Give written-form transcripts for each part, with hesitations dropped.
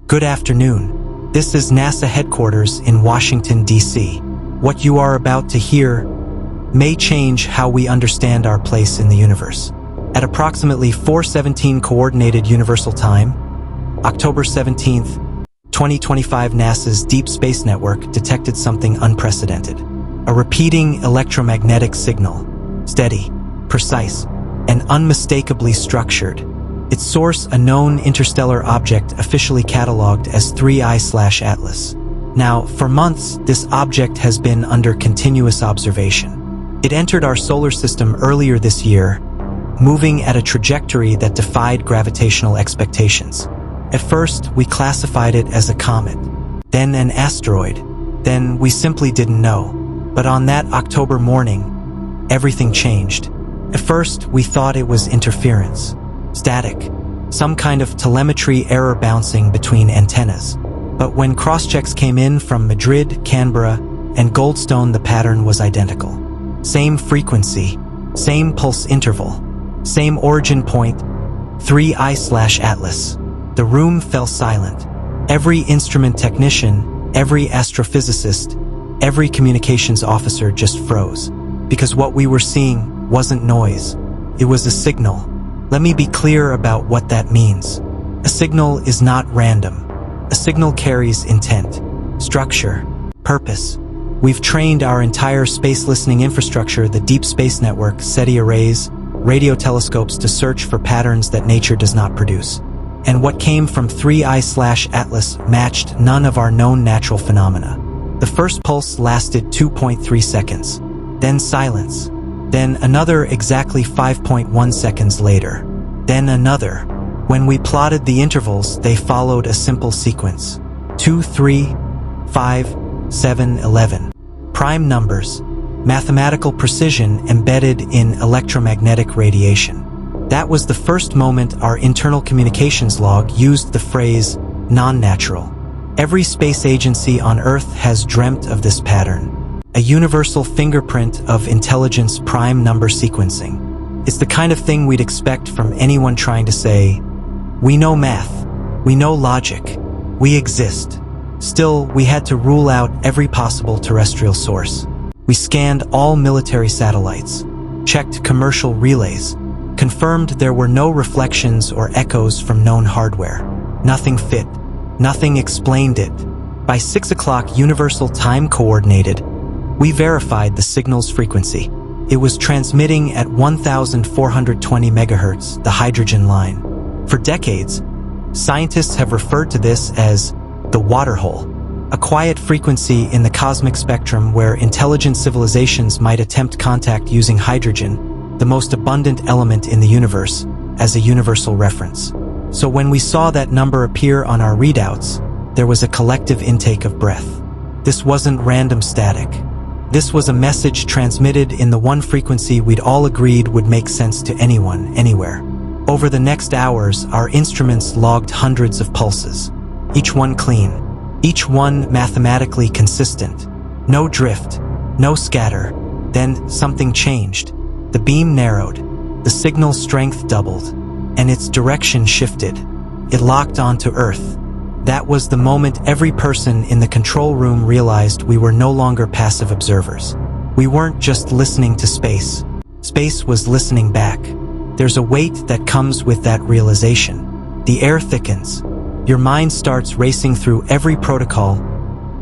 Good afternoon. This is NASA headquarters in Washington, D.C. What you are about to hear may change how we understand our place in the universe. At approximately 4:17 Coordinated Universal Time, October 17th, 2025, NASA's Deep Space Network detected something unprecedented. A repeating electromagnetic signal, steady, precise, and unmistakably structured. Its source, a known interstellar object officially catalogued as 3I/Atlas. Now, for months, this object has been under continuous observation. It entered our solar system earlier this year, moving at a trajectory that defied gravitational expectations. At first, we classified it as a comet, then an asteroid, then we simply didn't know. But on that October morning, everything changed. At first, we thought it was interference, static, some kind of telemetry error bouncing between antennas. But when crosschecks came in from Madrid, Canberra, and Goldstone, the pattern was identical. Same frequency, same pulse interval, same origin point, 3I/Atlas. The room fell silent. Every instrument technician, every astrophysicist, every communications officer just froze. Because what we were seeing wasn't noise. It was a signal. Let me be clear about what that means. A signal is not random. A signal carries intent, structure, purpose. We've trained our entire space listening infrastructure, the Deep Space Network, SETI arrays, radio telescopes, to search for patterns that nature does not produce. And what came from 3I/Atlas matched none of our known natural phenomena. The first pulse lasted 2.3 seconds, then silence, then another exactly 5.1 seconds later, then another. When we plotted the intervals, they followed a simple sequence: 2, 3, 5, 7, 11. Prime numbers, mathematical precision embedded in electromagnetic radiation. That was the first moment our internal communications log used the phrase non-natural. Every space agency on Earth has dreamt of this pattern, a universal fingerprint of intelligence, prime number sequencing. It's the kind of thing we'd expect from anyone trying to say, "We know math, we know logic, we exist." Still, we had to rule out every possible terrestrial source. We scanned all military satellites, checked commercial relays, confirmed there were no reflections or echoes from known hardware. Nothing fit. Nothing explained it. By 6 o'clock Universal Time Coordinated, we verified the signal's frequency. It was transmitting at 1,420 megahertz, the hydrogen line. For decades, scientists have referred to this as the water hole, a quiet frequency in the cosmic spectrum where intelligent civilizations might attempt contact using hydrogen, the most abundant element in the universe, as a universal reference. So when we saw that number appear on our readouts, there was a collective intake of breath. This wasn't random static. This was a message transmitted in the one frequency we'd all agreed would make sense to anyone, anywhere. Over the next hours, our instruments logged hundreds of pulses, each one clean, each one mathematically consistent. No drift, no scatter. Then something changed. The beam narrowed, the signal strength doubled, and its direction shifted. It locked onto Earth. That was the moment every person in the control room realized we were no longer passive observers. We weren't just listening to space. Space was listening back. There's a weight that comes with that realization. The air thickens. Your mind starts racing through every protocol,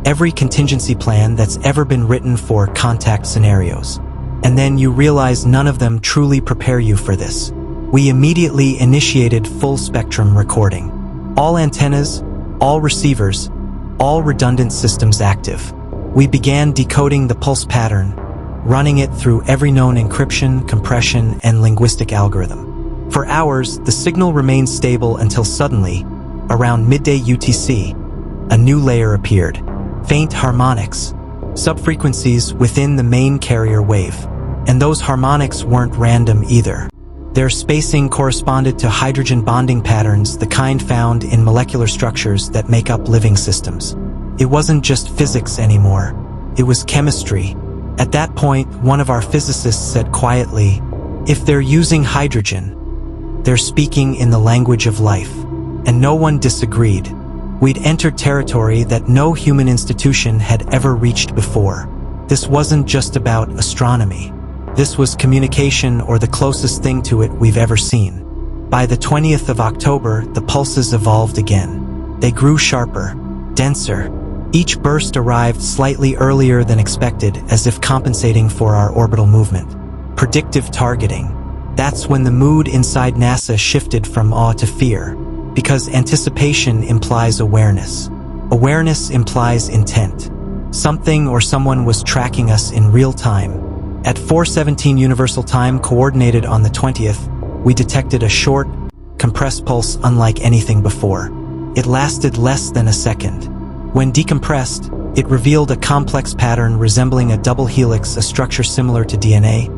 every contingency plan that's ever been written for contact scenarios. And then you realize none of them truly prepare you for this. We immediately initiated full spectrum recording. All antennas, all receivers, all redundant systems active. We began decoding the pulse pattern, running it through every known encryption, compression, and linguistic algorithm. For hours, the signal remained stable until suddenly, around midday UTC, a new layer appeared. Faint harmonics, subfrequencies within the main carrier wave. And those harmonics weren't random either. Their spacing corresponded to hydrogen bonding patterns, the kind found in molecular structures that make up living systems. It wasn't just physics anymore. It was chemistry. At that point, one of our physicists said quietly, "If they're using hydrogen, they're speaking in the language of life." And no one disagreed. We'd entered territory that no human institution had ever reached before. This wasn't just about astronomy. This was communication, or the closest thing to it we've ever seen. By the 20th of October, the pulses evolved again. They grew sharper, denser. Each burst arrived slightly earlier than expected, as if compensating for our orbital movement. Predictive targeting. That's when the mood inside NASA shifted from awe to fear, because anticipation implies awareness. Awareness implies intent. Something or someone was tracking us in real time. At 4:17 Universal Time, coordinated on the 20th, we detected a short, compressed pulse unlike anything before. It lasted less than a second. When decompressed, it revealed a complex pattern resembling a double helix, a structure similar to DNA,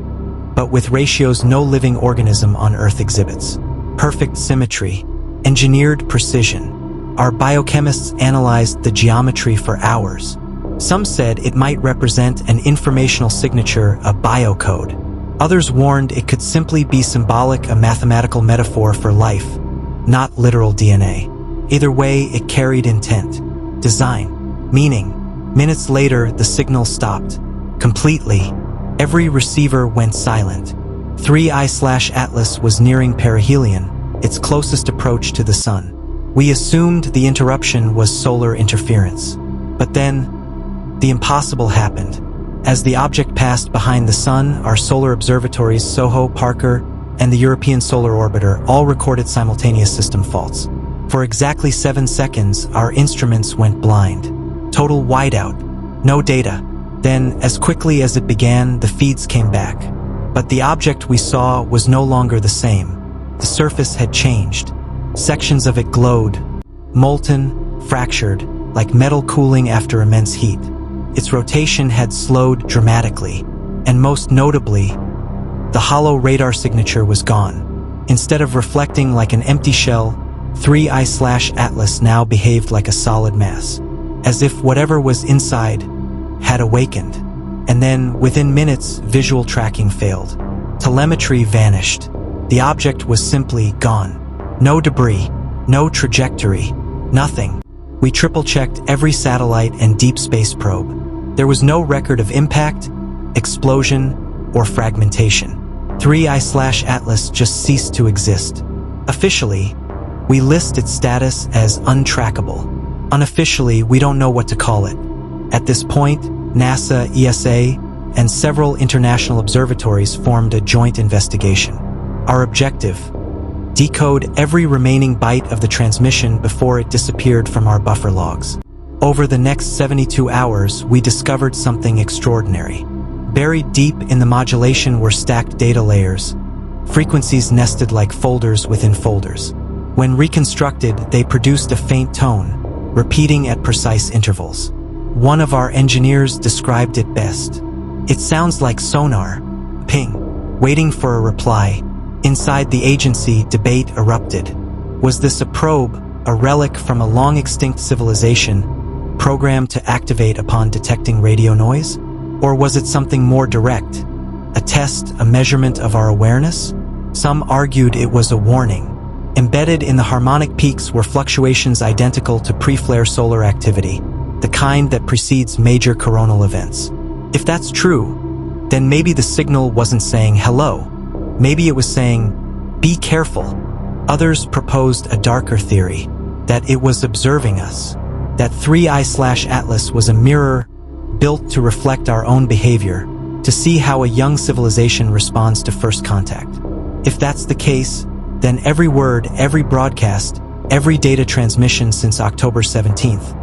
but with ratios no living organism on Earth exhibits. Perfect symmetry, engineered precision. Our biochemists analyzed the geometry for hours. Some said it might represent an informational signature, a biocode. Others warned it could simply be symbolic, a mathematical metaphor for life, not literal DNA. Either way, it carried intent, design, meaning. Minutes later, the signal stopped. Completely. Every receiver went silent. 3I/Atlas was nearing perihelion, its closest approach to the sun. We assumed the interruption was solar interference. But then, the impossible happened. As the object passed behind the sun, our solar observatories, SOHO, Parker, and the European Solar Orbiter, all recorded simultaneous system faults. For exactly 7 seconds, our instruments went blind. Total whiteout. No data. Then, as quickly as it began, the feeds came back. But the object we saw was no longer the same. The surface had changed. Sections of it glowed, molten, fractured, like metal cooling after immense heat. Its rotation had slowed dramatically, and most notably, the hollow radar signature was gone. Instead of reflecting like an empty shell, 3I/Atlas now behaved like a solid mass, as if whatever was inside had awakened. And then, within minutes, visual tracking failed. Telemetry vanished. The object was simply gone. No debris, no trajectory, nothing. We triple-checked every satellite and deep space probe. There was no record of impact, explosion, or fragmentation. 3I/Atlas just ceased to exist. Officially, we list its status as untrackable. Unofficially, we don't know what to call it. At this point, NASA, ESA, and several international observatories formed a joint investigation. Our objective: decode every remaining byte of the transmission before it disappeared from our buffer logs. Over the next 72 hours, we discovered something extraordinary. Buried deep in the modulation were stacked data layers, frequencies nested like folders within folders. When reconstructed, they produced a faint tone, repeating at precise intervals. One of our engineers described it best. It sounds like sonar. Ping. Waiting for a reply. Inside the agency, debate erupted. Was this a probe, a relic from a long-extinct civilization, programmed to activate upon detecting radio noise? Or was it something more direct? A test, a measurement of our awareness? Some argued it was a warning. Embedded in the harmonic peaks were fluctuations identical to pre-flare solar activity, the kind that precedes major coronal events. If that's true, then maybe the signal wasn't saying hello. Maybe it was saying, be careful. Others proposed a darker theory, that it was observing us, that 3I/Atlas was a mirror built to reflect our own behavior, to see how a young civilization responds to first contact. If that's the case, then every word, every broadcast, every data transmission since October 17th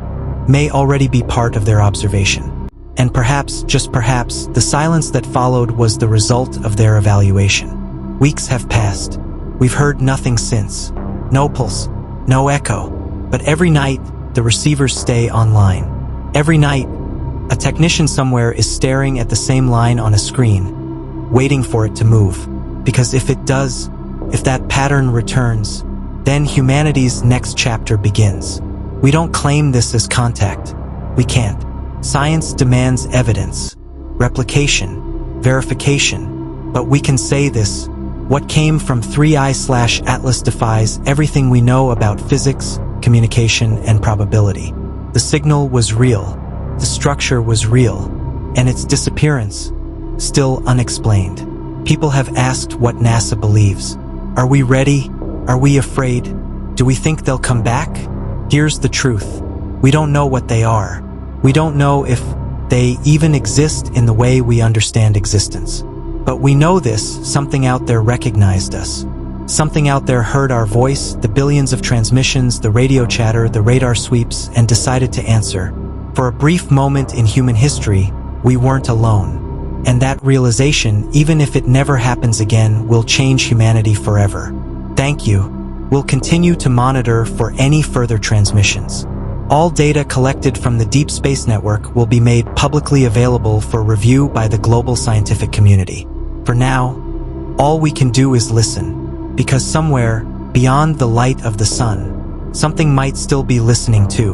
may already be part of their observation. And perhaps, just perhaps, the silence that followed was the result of their evaluation. Weeks have passed. We've heard nothing since. No pulse, no echo. But every night, the receivers stay online. Every night, a technician somewhere is staring at the same line on a screen, waiting for it to move. Because if it does, if that pattern returns, then humanity's next chapter begins. We don't claim this as contact. We can't. Science demands evidence, replication, verification. But we can say this: what came from 3I/Atlas defies everything we know about physics, communication, and probability. The signal was real, the structure was real, and its disappearance, still unexplained. People have asked what NASA believes. Are we ready? Are we afraid? Do we think they'll come back? Here's the truth. We don't know what they are. We don't know if they even exist in the way we understand existence. But we know this: something out there recognized us. Something out there heard our voice, the billions of transmissions, the radio chatter, the radar sweeps, and decided to answer. For a brief moment in human history, we weren't alone. And that realization, even if it never happens again, will change humanity forever. Thank you. We'll continue to monitor for any further transmissions. All data collected from the Deep Space Network will be made publicly available for review by the global scientific community. For now, all we can do is listen, because somewhere, beyond the light of the sun, something might still be listening too.